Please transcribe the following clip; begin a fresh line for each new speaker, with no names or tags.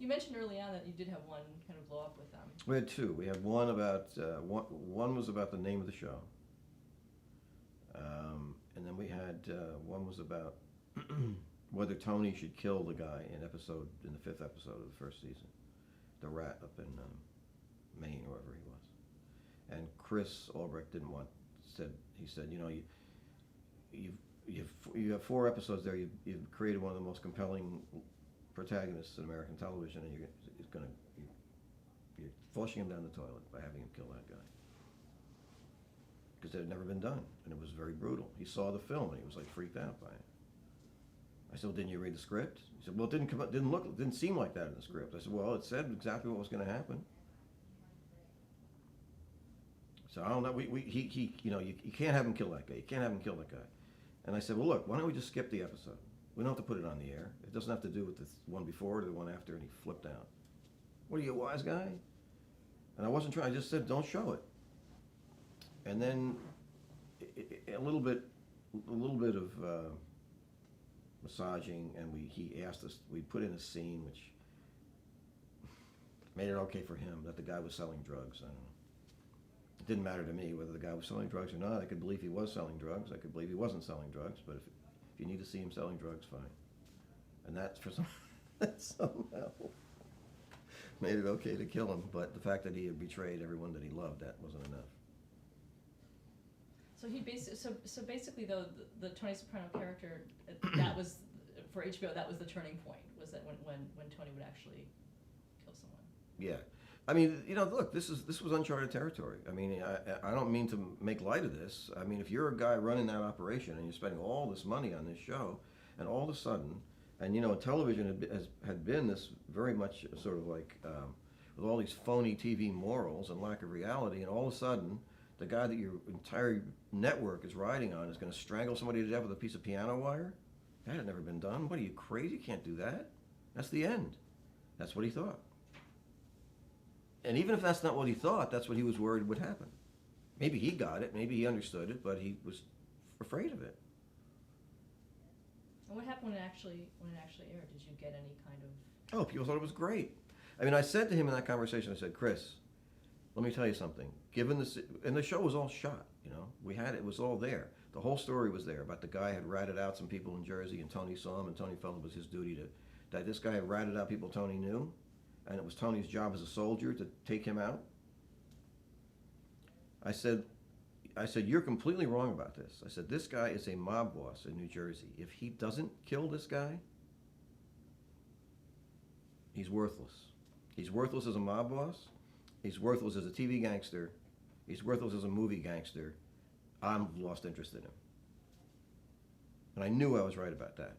You mentioned early on that you did have one kind of blow up with them.
We had two. We had one about one was about the name of the show, and then we had one was about whether Tony should kill the guy in the fifth episode of the first season, the rat up in Maine or wherever he was. And Chris Albrecht didn't want he said you have 4 episodes there. You've created one of the most compelling protagonists in American television, and you're flushing him down the toilet by having him kill that guy because it had never been done, and it was very brutal. He saw the film and he was like freaked out by it. I said, well, didn't you read the script? He said, well, it didn't seem like that in the script. I said, well, it said exactly what was going to happen. So I don't know. You can't have him kill that guy. You can't have him kill that guy. And I said, well, look, why don't we just skip the episode? We don't have to put it on the air. It doesn't have to do with the one before or the one after. And he flipped out. What are you, a wise guy? And I wasn't trying. I just said, don't show it. And then a little bit of massaging, and he asked us. We put in a scene which made it okay for him that the guy was selling drugs. I don't know. It didn't matter to me whether the guy was selling drugs or not. I could believe he was selling drugs. I could believe he wasn't selling drugs. But if you need to see him selling drugs, fine. And that somehow made it okay to kill him. But the fact that he had betrayed everyone that he loved, that wasn't enough.
So basically, though, the Tony Soprano character, that was for HBO. That was the turning point. Was that when Tony would actually kill someone?
Yeah. I mean, look, this was uncharted territory. I mean, I don't mean to make light of this. I mean, if you're a guy running that operation and you're spending all this money on this show, and all of a sudden, and television had been this very much sort of like with all these phony TV morals and lack of reality, and all of a sudden, the guy that your entire network is riding on is going to strangle somebody to death with a piece of piano wire? That had never been done. What are you, crazy? You can't do that. That's the end. That's what he thought. And even if that's not what he thought, that's what he was worried would happen. Maybe he got it, maybe he understood it, but he was afraid of it.
And what happened when it actually aired? Did you get any kind of...
Oh, people thought it was great. I mean, I said to him in that conversation, I said, Chris, let me tell you something. Given this, and the show was all shot, it was all there. The whole story was there about the guy had ratted out some people in Jersey, and Tony saw him, and Tony felt it was his duty that this guy had ratted out people Tony knew, and it was Tony's job as a soldier to take him out. I said, you're completely wrong about this. I said, this guy is a mob boss in New Jersey. If he doesn't kill this guy, he's worthless. He's worthless as a mob boss. He's worthless as a TV gangster. He's worthless as a movie gangster. I've lost interest in him. And I knew I was right about that.